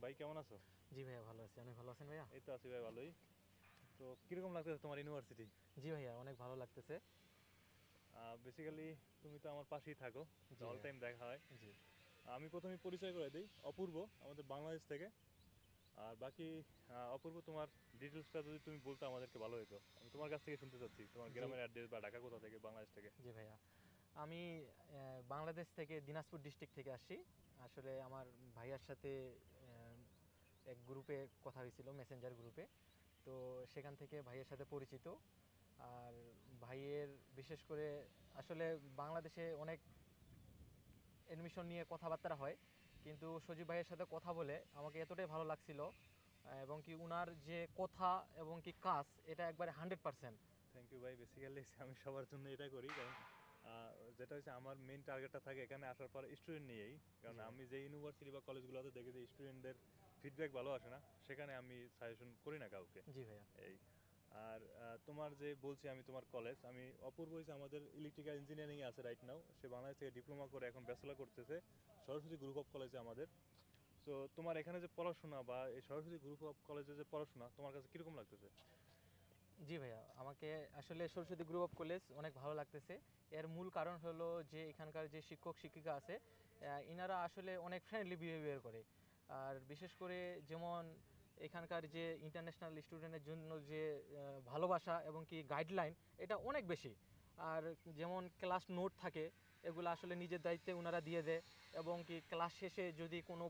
ভাই কেমন আছো? জি ভাইয়া ভালো আছি। অনেক ভালো আছেন ভাইয়া? এই তো আছি ভাই, ভালোই। তো কিরকম লাগতেছে তোমার ইউনিভার্সিটি? জি ভাইয়া অনেক ভালো লাগতেছে। বেসিক্যালি তুমি তো আমার পাশেই থাকো, জি অল ভাইয়া। টাইম দেখা হয়। জি আমি প্রথমে পরিচয় করে দিই, অপূর্ব, আমাদের বাংলাদেশ থেকে। আর বাকি অপূর্ব, তোমার ডিটেলসটা যদি তুমি বলতে আমাদেরকে ভালো হতো। আমি তোমার কাছ থেকে শুনতে চাচ্ছি, তোমার জি গ্রামের অ্যাড্রেস বা ঢাকা কোথা থেকে, বাংলাদেশ থেকে। জি ভাইয়া, আমি বাংলাদেশ থেকে দিনাজপুর ডিস্ট্রিক্ট থেকে আসছি। আসলে আমার ভাইয়ার সাথে এক গ্রুপে কথা হয়েছিল, মেসেঞ্জার গ্রুপে। তো সেখান থেকে ভাইয়ের সাথে পরিচিত। আর ভাইয়ের বিশেষ করে আসলে বাংলাদেশে অনেক অ্যাডমিশন নিয়ে কথাবার্তা হয়, কিন্তু সজীব ভাইয়ের সাথে কথা বলে আমাকে এতটাই ভালো লাগছিল, এবং কি উনার যে কথা এবং কি কাজ এটা একবারে 100%। থ্যাংক ইউ ভাই। বেসিক্যালি আমি সবার জন্য এটা করি, কারণ যেটা হচ্ছে আমার মেইন টার্গেটটা থাকে এখানে আসার পর স্টুডেন্ট নিয়েই। কারণ জি ভাই। আমি যে ইউনিভার্সিটি বা কলেজগুলোতে দেখি যে স্টুডেন্টদের ফিডব্যাক ভালো আসে না, সেখানে আমি সাজেশন করি না কাউকে। জি ভাইয়া। এই আর তোমার যে বলছি, আমি তোমার কলেজ, আমি অপূর্ব হয়েছে আমাদের ইলেকট্রিক্যাল ইঞ্জিনিয়ারিং আছে রাইট নাও। সে বাংলাদেশ থেকে ডিপ্লোমা করে এখন ব্যাচেলর করতেছে সরস্বতী গ্রুপ অফ কলেজে আমাদের। সো তোমার এখানে যে পড়াশোনা বা এই সরস্বতী গ্রুপ অফ কলেজে যে পড়াশোনা তোমার কাছে কিরকম লাগতেছে? জি ভাইয়া, আমাকে আসলে সরস্বতী গ্রুপ অফ কলেজ অনেক ভালো লাগতেছে। এর মূল কারণ হলো যে এখানকার যে শিক্ষক শিক্ষিকা আছে, ইনারা আসলে অনেক ফ্রেন্ডলি বিহেভিয়ার করে। আর বিশেষ করে যেমন এখানকার যে ইন্টারন্যাশনাল স্টুডেন্টের জন্য যে ভালোবাসা এবং কি গাইডলাইন, এটা অনেক বেশি। আর যেমন ক্লাস নোট থাকে, এগুলো আসলে নিজের দায়িত্বে ওনারা দিয়ে দেয়। এবং কি ক্লাস শেষে যদি কোনো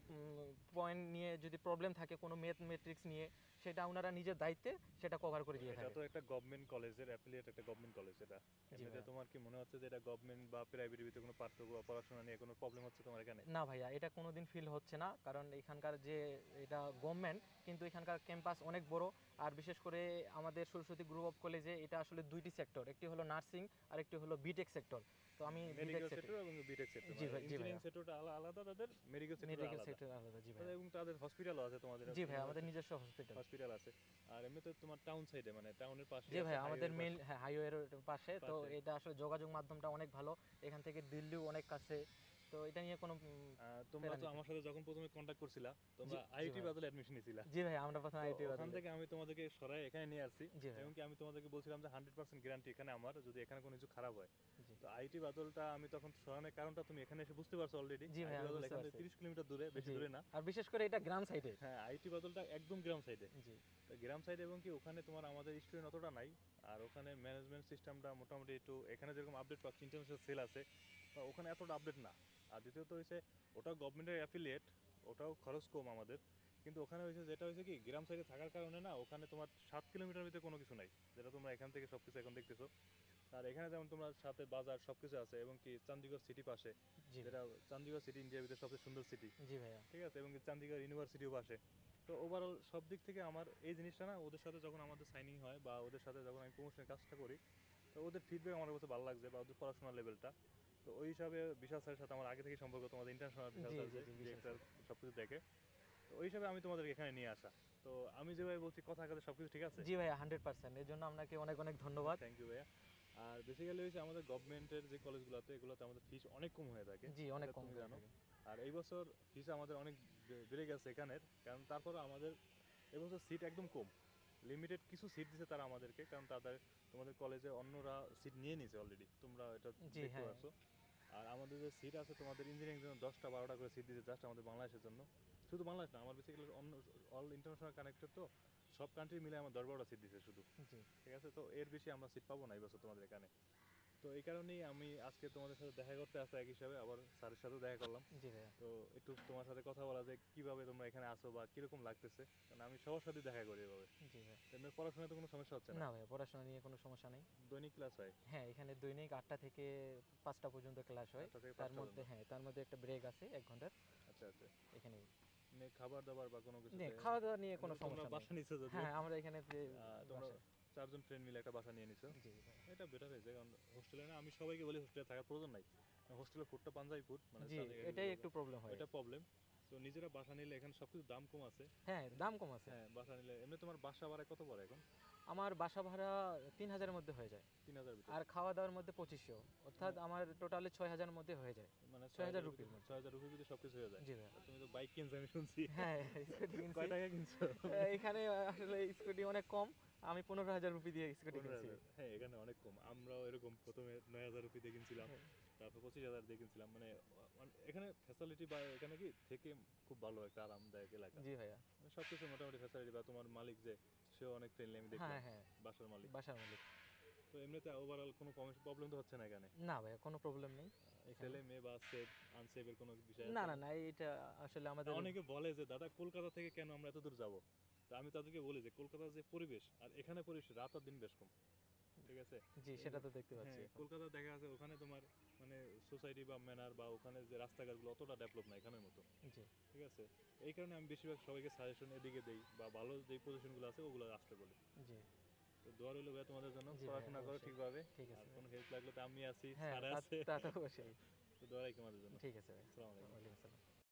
পয়েন্ট নিয়ে যদি প্রবলেম থাকে, কোনো ম্যাথমেটিক্স নিয়ে, সেটা ওনারা নিজের দায়িত্বে সেটা কভার করে দিয়ে এটা থাকে। তো একটা গভর্নমেন্ট কলেজের অ্যাফিলিয়েট, একটা গভর্নমেন্ট কলেজ এটা। জি এমনিতে ভাইয়া। তোমার কি মনে হচ্ছে যে এটা গভর্নমেন্ট বা প্রাইভেটের ভিতরে কোনো পার্থক্য বা পড়াশোনা নিয়ে কোনো প্রবলেম হচ্ছে তোমার এখানে? না ভাইয়া, এটা কোনোদিন ফিল হচ্ছে না, কারণ এখানকার যে এটা গভর্নমেন্ট, কিন্তু এখানকার ক্যাম্পাস অনেক বড়। আর বিশেষ করে আমাদের সরস্বতী গ্রুপ অফ কলেজে এটা আসলে দুইটি সেক্টর, একটি হলো নার্সিং আর একটি হলো বিটেক সেক্টর। তো আমি বিটেক মেডিকেল সেক্টর। সেক্টর এবং বিটেক সেক্টর, জি মানে ভাই, জি ইঞ্জিনিয়ারিং ভাইয়া। সেক্টরটা আলাদা তাদের, মেডিকেল সেক্টরটা মেডিকেল আলাদা। সেক্টর আলাদা, জি তো ভাইয়া। এবং তাদের হসপিটালও আছে তোমাদের জি ভাইয়া, আমাদের ইউনিভার্সিটি, নিজস্ব হসপিটাল। হসপিটাল আছে। আর এমনিতে তোমার টাউন সাইডে, মানে টাউনের জি পাশেই আছে, ভাইয়া, আমাদের হাইওয়ের মেইন, পাশে। হ্যাঁ, হাইওয়ের পাশে। তো পাশে এটা আসলে যোগাযোগ মাধ্যমটা অনেক ভালো। এখান থেকে দিল্লিও অনেক কাছে। তো এটা নিয়ে কোনো তোমরা প্যারা তো নেই। আমার সাথে যখন প্রথমে কন্ট্যাক্ট করছিলা, জি তোমরা জি আইআইটি ভাইয়া। বাদল অ্যাডমিশন নিছিলা। জি ভাইয়া, আমরা প্রথমে তো আইটি ওখান বাদলে। থেকে আমি তোমাদেরকে সরাই এখানে নিয়ে আসছি। জি ভাইয়া। এবং কি আমি তোমাদেরকে বলছিলাম যে 100% গ্যারান্টি এখানে আমার, যদি এখানে কোনো কিছু খারাপ হয়। জি তো আইটি বাদলটা আমি তখন সরানোর কারণটা তুমি এখানে এসে বুঝতে পারছো অলরেডি। জি ভাই, আইটি আমি বাদল বুঝতে এখান থেকে পারছি। 30 কিলোমিটার দূরে, বেশি জি, দূরে না। আর বিশেষ করে এটা গ্রাম সাইডে। হ্যাঁ, আইটি বাদলটা একদম গ্রাম সাইডে। জি তো গ্রাম সাইডে এবং কি ওখানে তোমার আমাদের স্টুডেন্ট অতটা নাই। আর ওখানে ম্যানেজমেন্ট সিস্টেমটা মোটামুটি একটু, এখানে যেরকম আপডেট পাচ্ছি ইন্টারন্যাশনাল সেল আছে, তো ওখানে এতটা আপডেট না। আর দ্বিতীয়ত হয়েছে, ওটাও গভর্নমেন্টের অ্যাফিলিয়েট, ওটাও খরচ কম আমাদের। কিন্তু ওখানে হয়েছে, যেটা হয়েছে কি, গ্রাম সাইডে থাকার কারণে না, ওখানে তোমার 7 কিলোমিটার ভিতরে কোনো কিছু নাই, যেটা তোমরা এখান থেকে সব কিছু এখন দেখতেছো। আর এখানে যেমন তোমরা সাথে বাজার সব কিছু আছে, এবং কি চণ্ডীগড় সিটি পাশে, জি ভাই। যেটা চণ্ডীগড় সিটি ইন্ডিয়ার ভিতরে সবচেয়ে সুন্দর সিটি। জি ভাইয়া। ঠিক আছে, এবং কি চণ্ডীগড় ইউনিভার্সিটিও পাশে। তো ওভারঅল সব দিক থেকে আমার এই জিনিসটা না, ওদের সাথে যখন আমাদের সাইনিং হয় বা ওদের সাথে যখন আমি প্রমোশনের কাজটা করি, তো ওদের ফিডব্যাক আমার কাছে ভালো লাগছে, বা ওদের পড়াশোনার লেভেলটা। তো ওই হিসাবে বিশাল স্যারের সাথে আমার আগে থেকে সম্পর্ক, তোমাদের ইন্টারন্যাশনাল বিশাল জি স্যার জি যে জি, বিশাল ডিরেক্টর স্যার। সব কিছু দেখে। তো ওই হিসাবে আমি তোমাদেরকে এখানে নিয়ে আসা। তো আমি যেভাবে বলছি, কথা কাজে সব কিছু ঠিক আছে? জি ভাইয়া, 100%। এর জন্য আপনাকে অনেক অনেক ধন্যবাদ। থ্যাংক ইউ ভাইয়া। আর বেসিক্যালি হচ্ছে আমাদের গভর্নমেন্টের যে কলেজগুলোতে, এগুলোতে আমাদের ফিস অনেক কম হয়ে থাকে, জি, অনেক এটা কম তুমি করে জানো। থাকে। আর এই বছর ফিস আমাদের অনেক বেড়ে গেছে এখানের, কারণ তারপরে আমাদের এবছর সিট একদম কম, লিমিটেড কিছু সিট দিছে তারা আমাদেরকে, কারণ তাদের, তোমাদের কলেজে অন্যরা সিট নিয়ে নিছে অলরেডি, তোমরা এটা জি দেখতে হ্যাঁ। পারছো। আর আমাদের যে সিট আছে তোমাদের ইঞ্জিনিয়ারিং জন্য 10টা 12টা করে সিট দিছে জাস্ট আমাদের বাংলাদেশের জন্য। শুধু বাংলাদেশ না, আমার বেসিক্যালি অন্য অল ইন্টারন্যাশনাল কানেক্টেড, তো সব কান্ট্রি মিলে আমার 10-12টা সিট দিছে শুধু। জি ঠিক আছে, তো এর বেশি আমরা সিট পাবো না এই বছর তোমাদের এখানে। তো এই কারণেই আমি আজকে তোমাদের সাথে দেখা করতে আসা, এক হিসাবে আবার স্যারের সাথেও দেখা করলাম। জি ভাইয়া। তো একটু তোমার সাথে কথা বলা, যে কিভাবে তোমরা এখানে আসো বা কিরকম লাগতেছে, কারণ আমি সবার সাথে দেখা করি এভাবে। জি ভাইয়া। তো এমনি পড়াশোনায় তো কোনো সমস্যা হচ্ছে না? না ভাইয়া, পড়াশোনা নিয়ে কোনো সমস্যা নেই। দৈনিক ক্লাস হয়? হ্যাঁ, এখানে দৈনিক 8টা থেকে 5টা পর্যন্ত ক্লাস হয়। 8টা থেকে তার 5টা মধ্যে, পর্যন্ত? হ্যাঁ, তার মধ্যে একটা ব্রেক আছে 1 ঘন্টার। আচ্ছা আচ্ছা। এখানেই। এমনি খাবার দাবার বা কোনো নে কিছুতে? খাওয়া দাওয়া নিয়ে কোনো এমনি তোমরা সমস্যা নেই। বাসা নিচ্ছো যদিও। হ্যাঁ, আমরা এখানে যে তোমরা বাসায়। 4জন ফ্রেন্ড মিলে একটা বাসা নিয়ে নিছো। জি ভাইয়া। এটা বেটার হয়েছে, কারণ হোস্টেলে না, আমি সবাইকে বলি হোস্টেলে থাকার প্রয়োজন নাই। হোস্টেলের ফুডটা পাঞ্জাবি ফুড, মানে জি, চান্দিগাড়ি এটাই একটু প্রবলেম হয়। ওইটা প্রবলেম। তো নিজেরা বাসা নিলে এখানে সব কিছু দাম কম আছে। হ্যাঁ, দাম কম আছে। হ্যাঁ, বাসা নিলে এমনি তোমার বাসা ভাড়া কত পড়ে এখন? আমার বাসা ভাড়া 3,000-এর মধ্যে হয়ে যায়, 3,000 ভিতরে? আর খাওয়া দাওয়ার মধ্যে 2,500, অর্থাৎ আমার টোটালে 6,000-এর মধ্যে হয়ে যায়। মানে 6,000 রুপির মধ্যে। 6,000 রুপির ভিতরে সবকিছু হয়ে যায়? জি ভাইয়া। আর তুমি তো বাইক কিনছো আমি শুনছি। হ্যাঁ, স্কুটি কিনছি। কয় টাকা কিনছো? এখানে আসলে স্কুটি অনেক কম, আমি 15,000 রুপি দিয়ে স্কুটি কিনছি। 15,000? হ্যাঁ, এখানে অনেক কম। আমরাও এরকম প্রথমে 9,000 রুপি দিয়ে কিনছিলাম, হ্যাঁ, তারপর 25,000 দিয়ে কিনছিলাম। মানে এখানে ফ্যাসিলিটি বা এখানে কি থেকে খুব ভালো একটা আরামদায়ক এলাকা। জি ভাইয়া। মানে সবকিছু মোটামুটি ফ্যাসিলিটি, বা তোমার মালিক যে সেও অনেক ফ্রেন্ডলি আমি দেখলাম, হ্যাঁ, হ্যাঁ, বাসার মালিক। বাসার মালিক। তো এমনিতে ওভারঅল কোনো প্রবলেম তো হচ্ছে না এখানে? না ভাইয়া, কোনো প্রবলেম নেই এখানে। ছেলে মেয়ে বা সেফ আনসেফ এর কোনো বিষয় না, আছে? না, না, এইটা আসলে না, আমাদের। অনেকে বলে যে দাদা কলকাতা থেকে কেন আমরা এত দূর যাব? তো আমি তাদেরকে বলি যে কলকাতার যে পরিবেশ আর এখানে পরিবেশ রাত আর দিন বেশ কম। ঠিক আছে? জি, সেটা তো দেখতে পাচ্ছি হ্যাঁ, এখন। কলকাতা দেখা যাচ্ছে ওখানে তোমার মানে সোসাইটি বা ম্যানার বা ওখানে যে রাস্তাঘাটগুলো অতটা ডেভেলপ না এখানের মতো। জি, ঠিক আছে? এই কারণে আমি বেশিরভাগ সবাইকে সাজেশন এদিকে দেই বা ভালো যেই পজিশনগুলো আছে ওগুলো আসতে বলি। জি, তো দোয়া রইল ভাইয়া তোমাদের জন্য, জি ভাইয়া, পড়াশোনা করো অবশ্যই। ঠিকভাবে। ঠিক আর আছে কোনো ভাই। হেল্প লাগলে তো আমি আছি, হ্যাঁ, স্যার তা আছে। তা তো অবশ্যই। তো দোয়া রাখি আমাদের জন্য। ঠিক আছে ভাই। আসসালামু আলাইকুম। ওয়ালাইকুম আসসালাম।